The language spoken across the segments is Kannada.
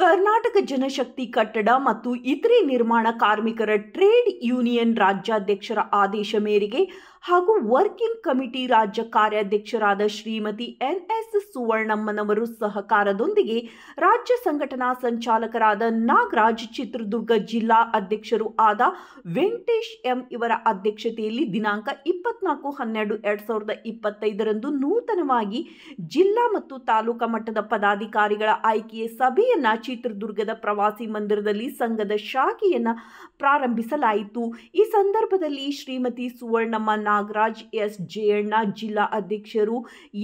ಕರ್ನಾಟಕ ಜನಶಕ್ತಿ ಕಟ್ಟಡ ಮತ್ತು ಇತರೆ ನಿರ್ಮಾಣ ಕಾರ್ಮಿಕರ ಟ್ರೇಡ್ ಯೂನಿಯನ್ ರಾಜ್ಯಾಧ್ಯಕ್ಷರ ಆದೇಶ ಮೇರೆಗೆ ಹಾಗೂ ವರ್ಕಿಂಗ್ ಕಮಿಟಿ ರಾಜ್ಯ ಕಾರ್ಯಾಧ್ಯಕ್ಷರಾದ ಶ್ರೀಮತಿ ಎನ್.ಎಸ್. ಸುವರ್ಣಮ್ಮನವರು ಸಹಕಾರದೊಂದಿಗೆ ರಾಜ್ಯ ಸಂಘಟನಾ ಸಂಚಾಲಕರಾದ ನಾಗರಾಜ್, ಚಿತ್ರದುರ್ಗ ಜಿಲ್ಲಾ ಅಧ್ಯಕ್ಷರು ಆದ ವೆಂಕಟೇಶ್ ಎಂ ಇವರ ಅಧ್ಯಕ್ಷತೆಯಲ್ಲಿ ದಿನಾಂಕ 24/12/2025 ನೂತನವಾಗಿ ಜಿಲ್ಲಾ ಮತ್ತು ತಾಲೂಕಾ ಮಟ್ಟದ ಪದಾಧಿಕಾರಿಗಳ ಆಯ್ಕೆಯ ಸಭೆಯನ್ನ ಚಿತ್ರದುರ್ಗದ ಪ್ರವಾಸಿ ಮಂದಿರದಲ್ಲಿ ಸಂಘದ ಶಾಖೆಯನ್ನ ಪ್ರಾರಂಭಿಸಲಾಯಿತು. ಈ ಸಂದರ್ಭದಲ್ಲಿ ಶ್ರೀಮತಿ ಸುವರ್ಣಮ್ಮ, ನಾಗರಾಜ್, ಎಸ್. ಜಯಣ್ಣ ಜಿಲ್ಲಾ ಅಧ್ಯಕ್ಷರು,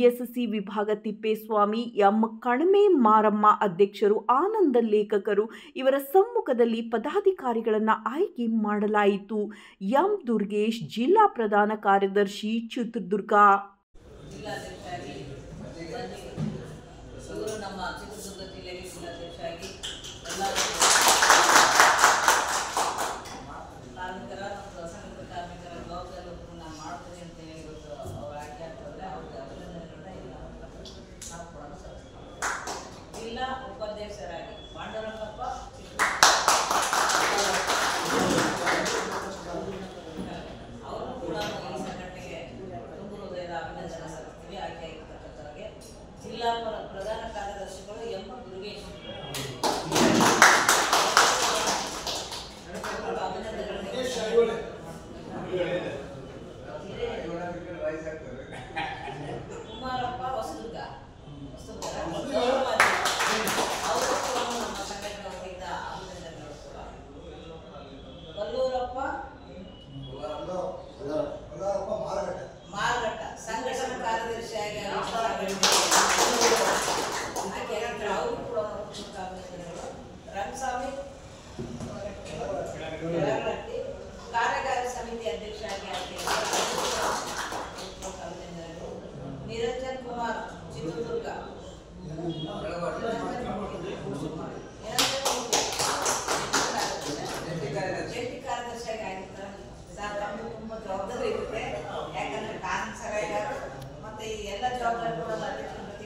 ಎಸ್.ಸಿ ವಿಭಾಗ ತಿಪ್ಪೇಸ್ವಾಮಿ, ಎಂ. ಕಣಮೆ ಮಾರಮ್ಮ ಅಧ್ಯಕ್ಷರು, ಆನಂದ ಲೇಖಕರು ಇವರ ಸಮ್ಮುಖದಲ್ಲಿ ಪದಾಧಿಕಾರಿಗಳನ್ನು ಆಯ್ಕೆ ಮಾಡಲಾಯಿತು. ಎಂ. ದುರ್ಗೇಶ್, ಜಿಲ್ಲಾ ಪ್ರಧಾನ ಕಾರ್ಯದರ್ಶಿ, ಚಿತ್ರದುರ್ಗ. ಜಿಲ್ಲಾ ಉಪಾಧ್ಯಕ್ಷರಾಗಿ ಪಾಂಡುರಂಗಪ್ಪ